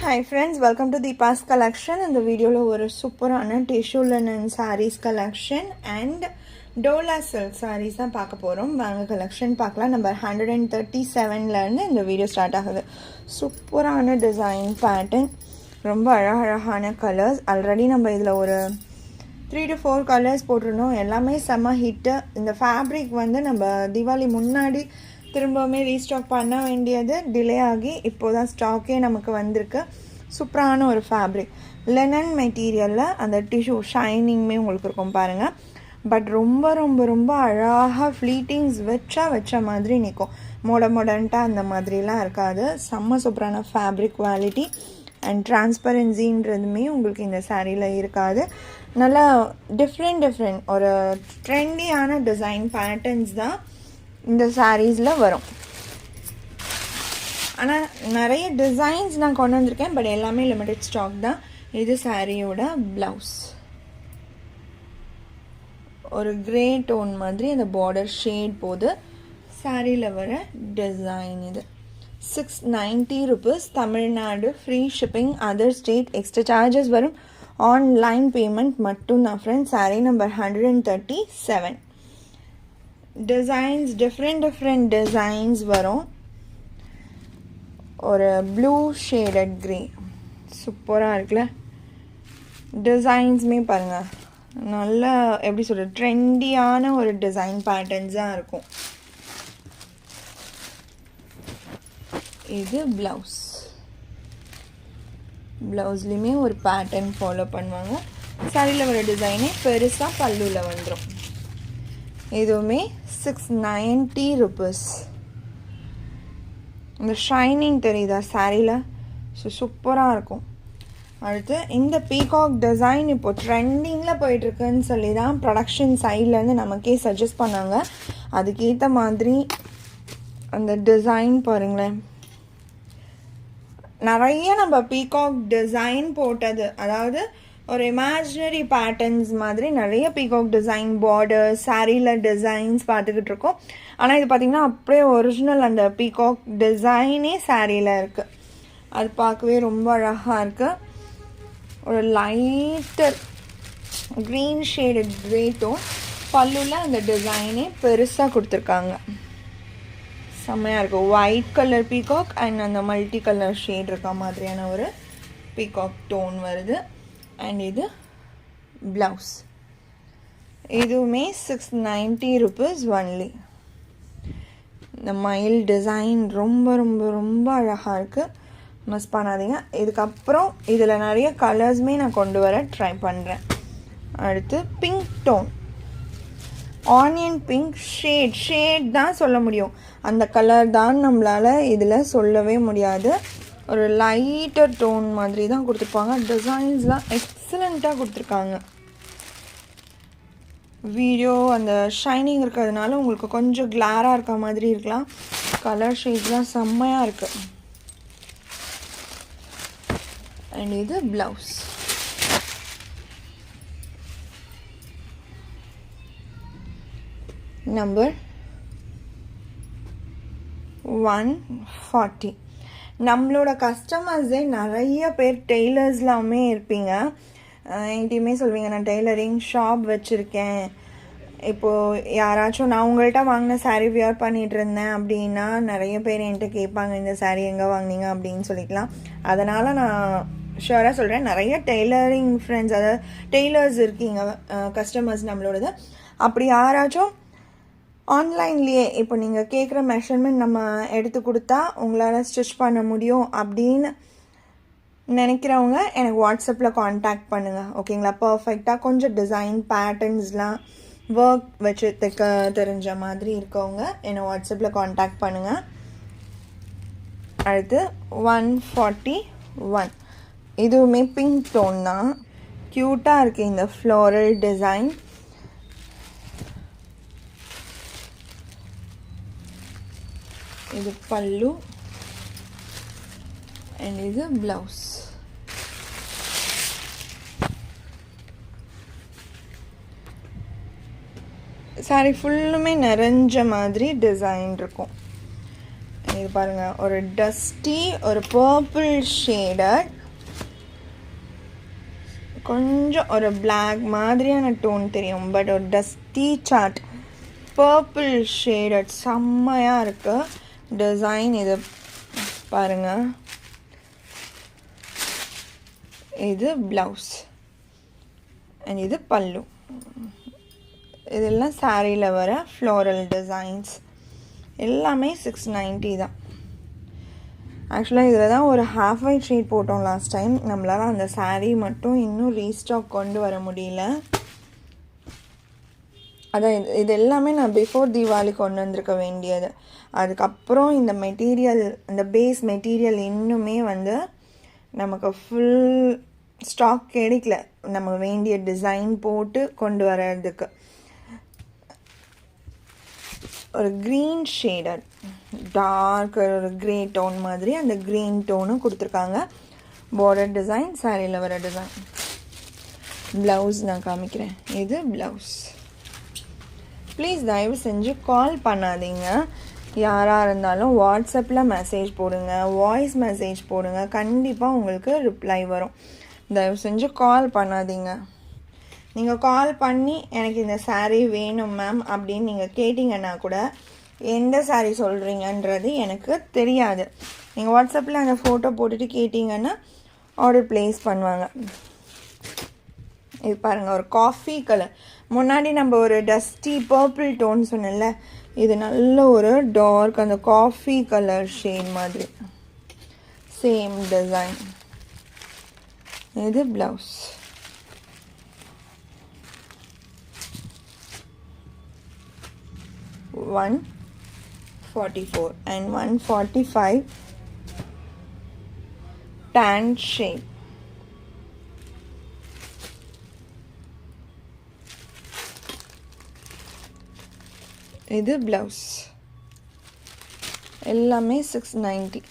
Hi friends, welcome to Deepa's collection. In the video ஒரு சூப்பரான tissue linen sarees collection and Dola silk sarees தான் பார்க்க போறோம். வாங்க collection பார்க்கலாம். நம்பர் 137ல இருந்து இந்த வீடியோ ஸ்டார்ட் ஆகுது. சூப்பரான டிசைன் பேட்டர்ன், ரொம்ப அழகான கலர்ஸ். ஆல்ரெடி நம்ம இதில் ஒரு 3 to 4 கலர்ஸ் போட்டிருந்தோம். எல்லாமே செம்ம ஹிட்டு. இந்த ஃபேப்ரிக் வந்து நம்ம தீபாவளி முன்னாடி திரும்பவுமே ரீஸ்டாக் பண்ண வேண்டியது டிலே ஆகி இப்போ தான் ஸ்டாக்கே நமக்கு வந்திருக்கு. சூப்பரான ஒரு ஃபேப்ரிக், லெனன் மெட்டீரியலில் அந்த டிஷ்யூ ஷைனிங்குமே உங்களுக்கு இருக்கும் பாருங்கள். பட் ரொம்ப ரொம்ப ரொம்ப அழகாக ஃப்ளீட்டிங்ஸ் வச்ச மாதிரி நிற்கும். மொடன்ட்டாக அந்த மாதிரிலாம் இருக்காது. செம்ம சூப்பரான ஃபேப்ரிக் குவாலிட்டி அண்ட் டிரான்ஸ்பரன்சின்றதுமே உங்களுக்கு இந்த சாரியில் இருக்காது. நல்லா டிஃப்ரெண்ட் ஒரு ட்ரெண்டியான டிசைன் பேட்டர்ன்ஸ் தான் இந்த சாரீஸில் வரும். ஆனால் நிறைய டிசைன்ஸ் நான் கொண்டு வந்திருக்கேன், பட் எல்லாமே லிமிடெட் ஸ்டாக் தான். இது சாரியோட ப்ளவுஸ், ஒரு கிரே டோன் மாதிரி அந்த பார்டர் ஷேட் போது சாரியில் வர டிசைன். இது 690 rupees, Tamil Nadu free shipping, other state extra charges வரும். ஆன்லைன் பேமெண்ட் மட்டும்தான் friends. Sari number 137. Designs different designs வரும். ஒரு ப்ளூ ஷேடட் க்ரே சூப்பராக இருக்குல்ல. டிசைன்ஸுமே பாருங்கள், நல்ல எப்படி சொல்கிறது, ட்ரெண்டியான ஒரு டிசைன் பேட்டர்ன்ஸாக இருக்கும். இது ப்ளவுஸ், ப்ளவுஸ்லேயுமே ஒரு பேட்டர்ன் ஃபாலோ பண்ணுவாங்க. சாரியில் வர டிசைனே பெருசாக பல்லுவில் வந்துடும். இதுவுமே 690 rupees. இந்த ஷைனிங் தெரியுதா சாரியில்? சூப்பராக இருக்கும். அடுத்து இந்த பீகாக் டிசைன் இப்போ ட்ரெண்டிங்கில் போயிட்டுருக்குன்னு சொல்லி தான் ப்ரொடக்ஷன் சைட்லேருந்து நமக்கே சஜஸ்ட் பண்ணாங்க. அதுக்கேற்ற மாதிரி அந்த டிசைன் பாருங்களேன். நிறைய நம்ம பீகாக் டிசைன் போட்டது, அதாவது ஒரு இமேஜினரி பேட்டர்ன்ஸ் மாதிரி நிறைய பீகாக் டிசைன் பார்டர் சாரியில் டிசைன்ஸ் பார்த்துக்கிட்டு இருக்கோம். ஆனால் இது பார்த்திங்கன்னா அப்படியே ஒரிஜினல் அந்த பீகாக் டிசைனே சாரியில் இருக்குது. அது பார்க்கவே ரொம்ப அழகாக இருக்குது. ஒரு lighter green shade grey tone, பல்லுவில் அந்த டிசைனே பெருசாக கொடுத்துருக்காங்க. செம்மையாக இருக்குது. ஒயிட் கலர் பீகாக் அண்ட் அந்த மல்டி கலர் ஷேட் இருக்க மாதிரியான ஒரு பீகாக் டோன் வருது. அண்ட் இது ப்ளவுஸ், இதுவுமே 690 rupees ஒன்லி. இந்த மயில் டிசைன் ரொம்ப ரொம்ப ரொம்ப அழகாக இருக்குது, மிஸ் பண்ணாதீங்க. இதுக்கப்புறம் இதில் நிறைய கலர்ஸுமே நான் கொண்டு வர ட்ரை பண்ணுறேன். அடுத்து pink tone, onion pink shade தான் சொல்ல முடியும். அந்த கலர் தான் நம்மளால் இதில் சொல்லவே முடியாது. ஒரு லைட்டர் டோன் மாதிரி தான் கொடுத்துருப்பாங்க. டிசைன்ஸ்லாம் எக்ஸலண்ட்டாக கொடுத்துருக்காங்க. வீடியோ அந்த ஷைனிங் இருக்கிறதுனால உங்களுக்கு கொஞ்சம் கிளாராக இருக்க மாதிரி இருக்கலாம். கலர் ஷேட்ஸ்லாம் செம்மையாக இருக்குது. அண்ட் இது ப்ளவுஸ், நம்பர் 140. நம்மளோட கஸ்டமர்ஸே நிறைய பேர் டெய்லர்ஸ்லாமே இருப்பீங்க. என்கிட்டையுமே சொல்வீங்க, நான் டெய்லரிங் ஷாப் வச்சுருக்கேன். இப்போது யாராச்சும் நான் உங்கள்கிட்ட வாங்கின சாரீ வியர் பண்ணிகிட்டு இருந்தேன் அப்படின்னா நிறைய பேர் என்கிட்ட கேட்பாங்க, இந்த சாரீ எங்கே வாங்கினீங்க அப்படின்னு சொல்லிக்கலாம். அதனால் நான் ஷுவராக சொல்கிறேன், நிறைய டெய்லரிங் ஃப்ரெண்ட்ஸ், அதாவது டெய்லர்ஸ் இருக்கீங்க கஸ்டமர்ஸ் நம்மளோடது. அப்படி யாராச்சும் ஆன்லைன்லேயே இப்போ நீங்கள் கேட்குற மெஷர்மெண்ட் நம்ம எடுத்து கொடுத்தா உங்களால் ஸ்டிச் பண்ண முடியும் அப்படின்னு நினைக்கிறவங்க எனக்கு வாட்ஸ்அப்பில் காண்டாக்ட் பண்ணுங்கள், ஓகேங்களா? பர்ஃபெக்டாக கொஞ்சம் டிசைன் பேட்டர்ன்ஸ்லாம் ஒர்க் வச்சு தைக்க தெரிஞ்ச மாதிரி இருக்கவங்க என்னை வாட்ஸ்அப்பில் காண்டாக்ட் பண்ணுங்கள். அடுத்து 141, இதுவுமே பிங்க் டோன் தான். க்யூட்டாக இருக்குது இந்த ஃப்ளோரல் டிசைன். இது பல்லு அண்ட் இது ப்ளவுஸ். சாரி ஃபுல்லுமே நிறைஞ்ச மாதிரி டிசைன் இருக்கும். இது பாருங்கள், ஒரு டஸ்டி ஒரு பர்பிள் ஷேடட், கொஞ்சம் ஒரு பிளாக் மாதிரியான டோன் தெரியும், பட் ஒரு டஸ்டி சார்ட் பர்பிள் ஷேடட் செம்மையாக இருக்குது டிசைன். இது பாருங்கள், இது ப்ளவுஸ் அண்ட் இது பல்லு. இதெல்லாம் சாரியில் வர ஃப்ளோரல் டிசைன்ஸ் எல்லாமே 690 தான். ஆக்சுவலாக இதில் தான் ஒரு ஹாஃப் ஒயிட் ஷீட் போட்டோம் லாஸ்ட் டைம். நம்மளால் அந்த சாரீ மட்டும் இன்னும் ரீஸ்டாக் கொண்டு வர முடியல. அதான் இது எல்லாமே நான் பிஃபோர் தீபாவளி கொண்டு வந்திருக்க வேண்டியது. அதுக்கப்புறம் இந்த மெட்டீரியல், இந்த பேஸ் மெட்டீரியல் இன்னுமே வந்து நமக்கு ஃபுல் ஸ்டாக் கிடைக்கல, நமக்கு வேண்டிய டிசைன் போட்டு கொண்டு வர்றதுக்கு. ஒரு க்ரீன் ஷேடட் டார்க் ஒரு க்ரே டோன் மாதிரி அந்த க்ரீன் டோனும் கொடுத்துருக்காங்க. பார்டர் டிசைன், சாரியில் வர டிசைன். ப்ளவுஸ் நான் காமிக்கிறேன். இது ப்ளவுஸ். ப்ளீஸ் தயவு செஞ்சு கால் பண்ணாதீங்க. யாராக இருந்தாலும் வாட்ஸ்அப்பில் மெசேஜ் போடுங்க, வாய்ஸ் மெசேஜ் போடுங்க, கண்டிப்பாக உங்களுக்கு ரிப்ளை வரும். தயவு செஞ்சு கால் பண்ணாதீங்க. நீங்கள் கால் பண்ணி எனக்கு இந்த சாரீ வேணும் மேம் அப்படின்னு நீங்கள் கேட்டிங்கன்னா கூட எந்த சாரீ சொல்கிறீங்கன்றது எனக்கு தெரியாது. நீங்கள் வாட்ஸ்அப்பில் அந்த ஃபோட்டோ போட்டுட்டு கேட்டிங்கன்னா ஆர்டர் ப்ளேஸ் பண்ணுவாங்க. இது பாருங்கள், ஒரு காஃபி கலர். முன்னாடி நம்ம ஒரு டஸ்டி பர்பிள் டோன் சொன்னல, இது நல்ல ஒரு டார்க் அந்த காஃபி கலர் ஷேட் மாதிரி. Same design. இது ப்ளவுஸ். $144 and $145 tan shade. இது ப்ளவுஸ். எல்லாமே 690.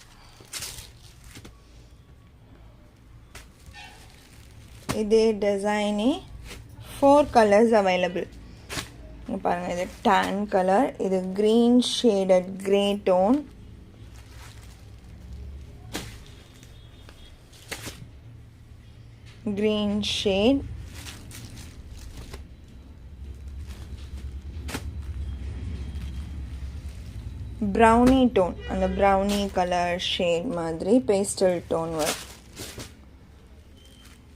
இதே டிசைனே 4 கலர்ஸ் அவைலபிள். பாருங்கள், இது tan கலர், இது green shaded grey tone, green shade, brownie tone, அந்த ப்ரௌனி கலர் ஷேட் மாதிரி பேஸ்டல் டோன் வரும்,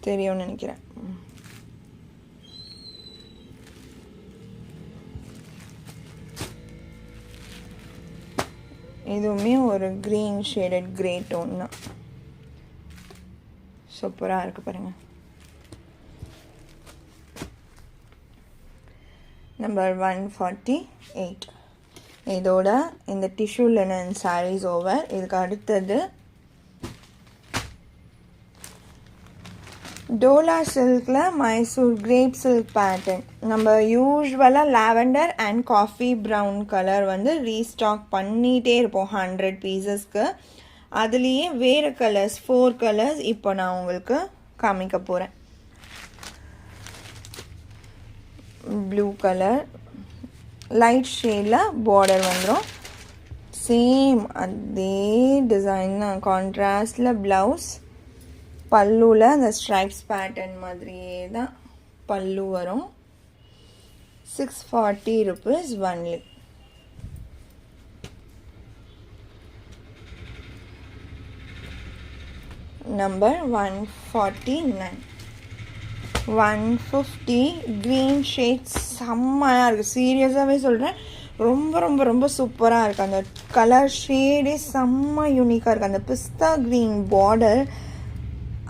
தெரியும்னு நினைக்கிறேன். இதுவுமே ஒரு க்ரீன் ஷேடட் க்ரே டோன் தான். சூப்பராக இருக்குது பாருங்கள். நம்பர் 148. இதோட இந்த டிஷ்யூ லினன் சாரீஸ் ஓவர். இதுக்கு அடுத்தது டோலா சில்கில் மைசூர் கிரேப் சில்க் பேட்டர்ன். நம்ம யூஸ்வலாக lavender and coffee brown colour வந்து ரீஸ்டாக் பண்ணிகிட்டே இருப்போம் 100 பீசஸ்க்கு. அதுலேயே வேறு கலர்ஸ் 4 கலர்ஸ் இப்போ நான் உங்களுக்கு காமிக்க போகிறேன். ப்ளூ கலர் லைட் ஷேடில் பார்டர் வந்துடும். சேம் அதே டிசைன் தான், கான்ட்ராஸ்டில் ப்ளவுஸ். பல்லுவில் அந்த ஸ்ட்ரைப்ஸ் பேட்டர்ன் மாதிரியே தான் பல்லு வரும். 640 rupees only. Number 149. 150 green shades செம்மையாக இருக்குது. சீரியஸாகவே சொல்கிறேன், ரொம்ப ரொம்ப ரொம்ப சூப்பராக இருக்குது. அந்த கலர் ஷேடே செம்ம யூனிக்காக இருக்குது. அந்த பிஸ்தா க்ரீன் பார்டர்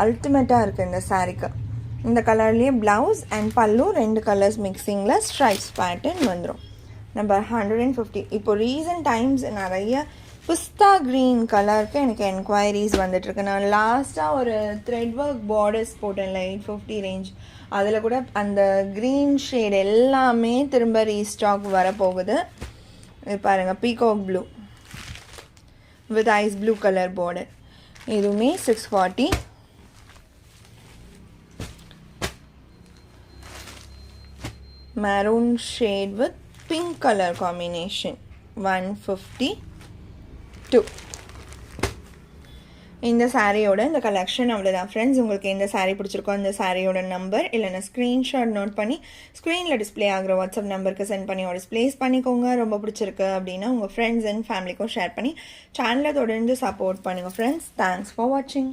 அல்டிமேட்டாக இருக்குது இந்த சாரீக்கு. இந்த கலர்லேயே ப்ளவுஸ் அண்ட் பல்லு 2 கலர்ஸ் மிக்சிங்கில் ஸ்ட்ரைப்ஸ் பேட்டர்ன் வந்துடும். நம்பர் 150. இப்போ ரீசன்ட் டைம்ஸ் நிறைய பிஸ்தா க்ரீன் கலருக்கு எனக்கு என்கொயரிஸ் வந்துட்டுருக்கு. நான் லாஸ்ட்டாக ஒரு த்ரெட் ஒர்க் பார்டர்ஸ் போட்டேன்ல 850 ரேஞ்ச், அதில் கூட அந்த க்ரீன் ஷேட் எல்லாமே திரும்ப ரீஸ்டாக் வரப்போகுது. இது பாருங்கள், peacock blue with ice blue colour border. இதுவுமே 640. maroon shade with pink color combination 150. 2. இந்த சாரியோட இந்த கலெக்ஷன் அவ்வளோதான் ஃப்ரெண்ட்ஸ். உங்களுக்கு எந்த சாரீ பிடிச்சிருக்கோ அந்த சாரியோட நம்பர் இல்லைன்னா ஸ்க்ரீன்ஷாட் நோட் பண்ணி ஸ்க்ரீனில் டிஸ்பிளே ஆகிற வாட்ஸ்அப் நம்பருக்கு சென்ட் பண்ணி ஆர்டர்ஸ் ப்ளேஸ் பண்ணிக்கோங்க. ரொம்ப பிடிச்சிருக்கு அப்படின்னா உங்கள் ஃப்ரெண்ட்ஸ் அண்ட் ஃபேமிலிக்கும் ஷேர் பண்ணி சேனலை தொடர்ந்து சப்போர்ட் பண்ணுங்கள் ஃப்ரெண்ட்ஸ். தேங்க்ஸ் ஃபார் வாட்சிங்.